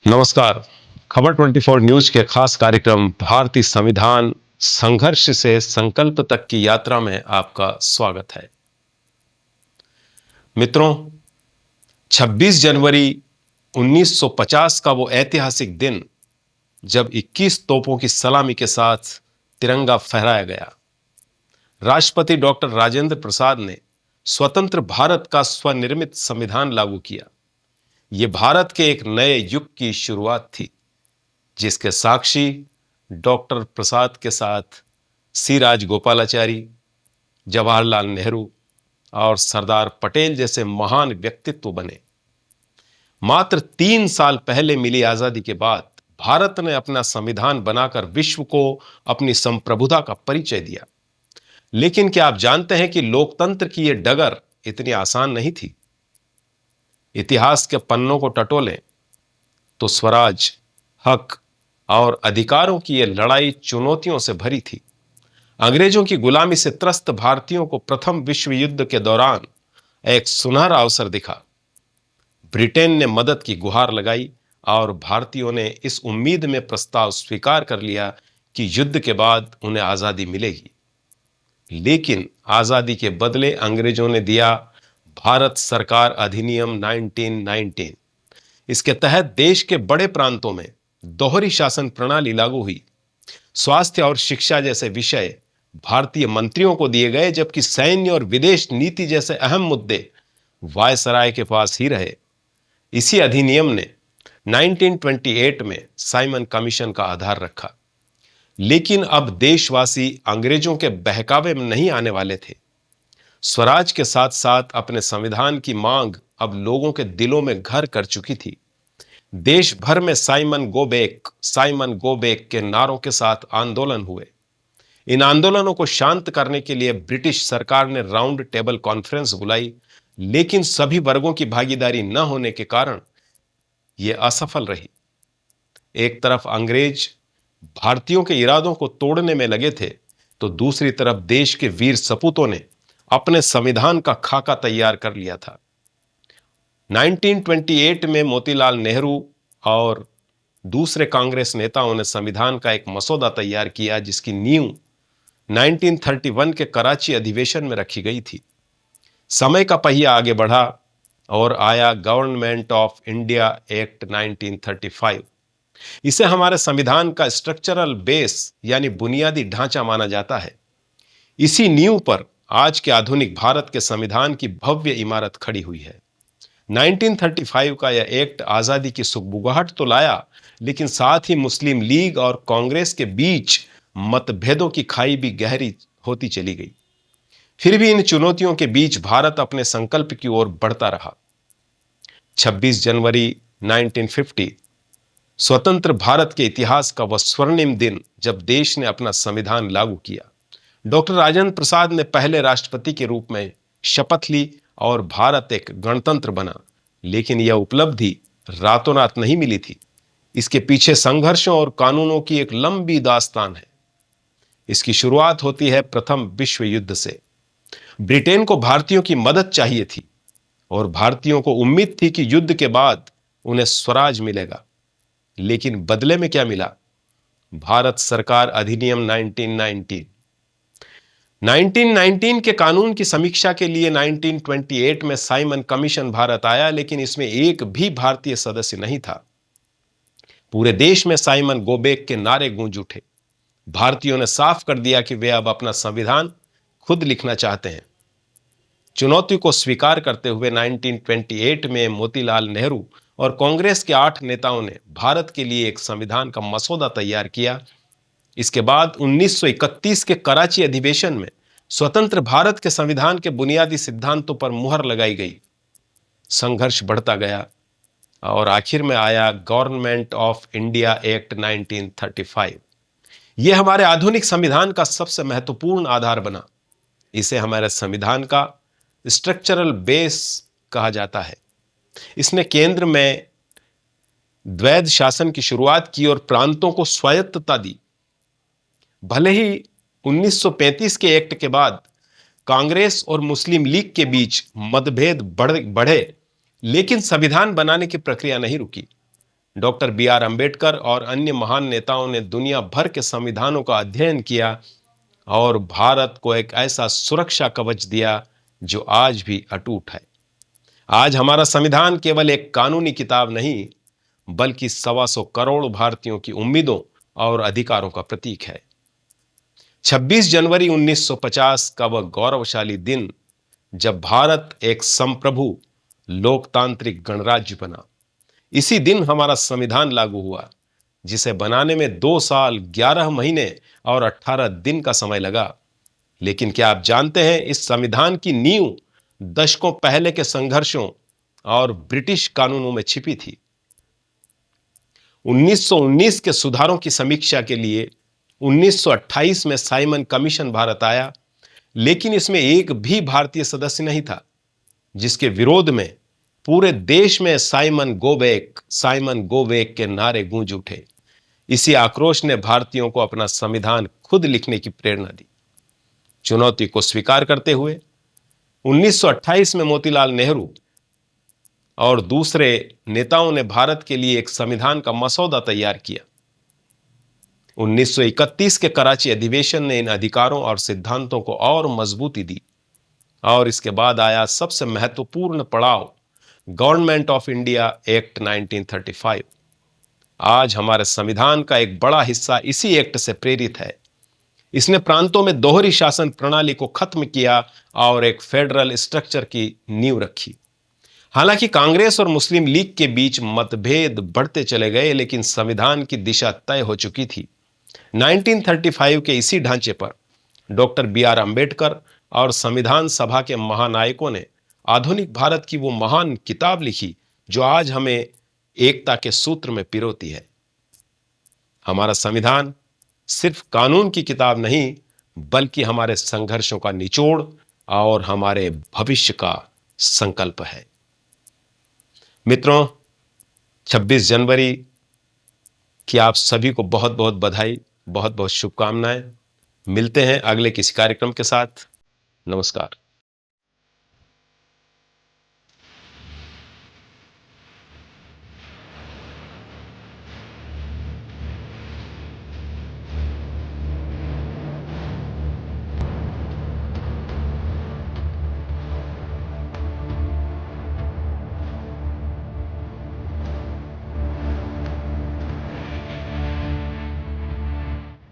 नमस्कार। खबर 24 न्यूज के खास कार्यक्रम भारतीय संविधान संघर्ष से संकल्प तक की यात्रा में आपका स्वागत है। मित्रों, 26 जनवरी 1950 का वो ऐतिहासिक दिन जब 21 तोपों की सलामी के साथ तिरंगा फहराया गया। राष्ट्रपति डॉक्टर राजेंद्र प्रसाद ने स्वतंत्र भारत का स्वनिर्मित संविधान लागू किया। ये भारत के एक नए युग की शुरुआत थी, जिसके साक्षी डॉक्टर प्रसाद के साथ सी राजगोपालाचारी, जवाहरलाल नेहरू और सरदार पटेल जैसे महान व्यक्तित्व बने। मात्र 3 साल पहले मिली आजादी के बाद भारत ने अपना संविधान बनाकर विश्व को अपनी संप्रभुता का परिचय दिया। लेकिन क्या आप जानते हैं कि लोकतंत्र की यह डगर इतनी आसान नहीं थी। इतिहास के पन्नों को टटोलें तो स्वराज, हक और अधिकारों की यह लड़ाई चुनौतियों से भरी थी। अंग्रेजों की गुलामी से त्रस्त भारतीयों को प्रथम विश्व युद्ध के दौरान एक सुनहरा अवसर दिखा। ब्रिटेन ने मदद की गुहार लगाई और भारतीयों ने इस उम्मीद में प्रस्ताव स्वीकार कर लिया कि युद्ध के बाद उन्हें आजादी मिलेगी। लेकिन आजादी के बदले अंग्रेजों ने दिया भारत सरकार अधिनियम 1919। इसके तहत देश के बड़े प्रांतों में दोहरी शासन प्रणाली लागू हुई। स्वास्थ्य और शिक्षा जैसे विषय भारतीय मंत्रियों को दिए गए, जबकि सैन्य और विदेश नीति जैसे अहम मुद्दे वायसराय के पास ही रहे। इसी अधिनियम ने 1928 में साइमन कमीशन का आधार रखा। लेकिन अब देशवासी अंग्रेजों के बहकावे में नहीं आने वाले थे। स्वराज के साथ साथ अपने संविधान की मांग अब लोगों के दिलों में घर कर चुकी थी। देश भर में साइमन गो बैक के नारों के साथ आंदोलन हुए। इन आंदोलनों को शांत करने के लिए ब्रिटिश सरकार ने राउंड टेबल कॉन्फ्रेंस बुलाई, लेकिन सभी वर्गों की भागीदारी न होने के कारण यह असफल रही। एक तरफ अंग्रेज भारतीयों के इरादों को तोड़ने में लगे थे, तो दूसरी तरफ देश के वीर सपूतों ने अपने संविधान का खाका तैयार कर लिया था। 1928 में मोतीलाल नेहरू और दूसरे कांग्रेस नेताओं ने संविधान का एक मसौदा तैयार किया, जिसकी नींव 1931 के कराची अधिवेशन में रखी गई थी। समय का पहिया आगे बढ़ा और आया गवर्नमेंट ऑफ इंडिया एक्ट 1935। इसे हमारे संविधान का स्ट्रक्चरल बेस यानी बुनियादी ढांचा माना जाता है। इसी नींव पर आज के आधुनिक भारत के संविधान की भव्य इमारत खड़ी हुई है। 1935 का यह एक्ट आजादी की सुगबुगाहट तो लाया, लेकिन साथ ही मुस्लिम लीग और कांग्रेस के बीच मतभेदों की खाई भी गहरी होती चली गई। फिर भी इन चुनौतियों के बीच भारत अपने संकल्प की ओर बढ़ता रहा। 26 जनवरी 1950 स्वतंत्र भारत के इतिहास का वह स्वर्णिम दिन जब देश ने अपना संविधान लागू किया। डॉक्टर राजेंद्र प्रसाद ने पहले राष्ट्रपति के रूप में शपथ ली और भारत एक गणतंत्र बना। लेकिन यह उपलब्धि रातों रात नहीं मिली थी। इसके पीछे संघर्षों और कानूनों की एक लंबी दास्तान है। इसकी शुरुआत होती है प्रथम विश्व युद्ध से। ब्रिटेन को भारतीयों की मदद चाहिए थी और भारतीयों को उम्मीद थी कि युद्ध के बाद उन्हें स्वराज मिलेगा। लेकिन बदले में क्या मिला? भारत सरकार अधिनियम 1919 के कानून की समीक्षा के लिए 1928 में साइमन कमीशन भारत आया, लेकिन इसमें एक भी भारतीय सदस्य नहीं था। पूरे देश में साइमन गो बैक के नारे गूंज उठे। भारतीयों ने साफ कर दिया कि वे अब अपना संविधान खुद लिखना चाहते हैं। चुनौती को स्वीकार करते हुए 1928 में मोतीलाल नेहरू और कांग्रेस के 8 नेताओं ने भारत के लिए एक संविधान का मसौदा तैयार किया। इसके बाद 1931 के कराची अधिवेशन में स्वतंत्र भारत के संविधान के बुनियादी सिद्धांतों पर मुहर लगाई गई। संघर्ष बढ़ता गया और आखिर में आया गवर्नमेंट ऑफ इंडिया एक्ट 1935। यह हमारे आधुनिक संविधान का सबसे महत्वपूर्ण आधार बना। इसे हमारे संविधान का स्ट्रक्चरल बेस कहा जाता है। इसने केंद्र में द्वैध शासन की शुरुआत की और प्रांतों को स्वायत्तता दी। भले ही 1935 के एक्ट के बाद कांग्रेस और मुस्लिम लीग के बीच मतभेद बढ़े, लेकिन संविधान बनाने की प्रक्रिया नहीं रुकी। Doctor B.R. अम्बेडकर और अन्य महान नेताओं ने दुनिया भर के संविधानों का अध्ययन किया और भारत को एक ऐसा सुरक्षा कवच दिया जो आज भी अटूट है। आज हमारा संविधान केवल एक कानूनी किताब नहीं, बल्कि 125 करोड़ भारतीयों की उम्मीदों और अधिकारों का प्रतीक है। 26 जनवरी 1950 का वह गौरवशाली दिन जब भारत एक संप्रभु लोकतांत्रिक गणराज्य बना। इसी दिन हमारा संविधान लागू हुआ, जिसे बनाने में 2 साल 11 महीने और 18 दिन का समय लगा। लेकिन क्या आप जानते हैं, इस संविधान की नींव दशकों पहले के संघर्षों और ब्रिटिश कानूनों में छिपी थी। 1919 के सुधारों की समीक्षा के लिए 1928 में साइमन कमीशन भारत आया, लेकिन इसमें एक भी भारतीय सदस्य नहीं था, जिसके विरोध में पूरे देश में साइमन गो बैक के नारे गूंज उठे। इसी आक्रोश ने भारतीयों को अपना संविधान खुद लिखने की प्रेरणा दी। चुनौती को स्वीकार करते हुए 1928 में मोतीलाल नेहरू और दूसरे नेताओं ने भारत के लिए एक संविधान का मसौदा तैयार किया। 1931 के कराची अधिवेशन ने इन अधिकारों और सिद्धांतों को और मजबूती दी और इसके बाद आया सबसे महत्वपूर्ण पड़ाव, गवर्नमेंट ऑफ इंडिया एक्ट 1935। आज हमारे संविधान का एक बड़ा हिस्सा इसी एक्ट से प्रेरित है। इसने प्रांतों में दोहरी शासन प्रणाली को खत्म किया और एक फेडरल स्ट्रक्चर की नींव रखी। हालांकि कांग्रेस और मुस्लिम लीग के बीच मतभेद बढ़ते चले गए, लेकिन संविधान की दिशा तय हो चुकी थी। 1935 के इसी ढांचे पर डॉक्टर B.R. अम्बेडकर और संविधान सभा के महानायकों ने आधुनिक भारत की वो महान किताब लिखी जो आज हमें एकता के सूत्र में पिरोती है। हमारा संविधान सिर्फ कानून की किताब नहीं, बल्कि हमारे संघर्षों का निचोड़ और हमारे भविष्य का संकल्प है। मित्रों, 26 जनवरी की आप सभी को बहुत बहुत बधाई, बहुत बहुत शुभकामनाएं। मिलते हैं अगले किसी कार्यक्रम के साथ। नमस्कार।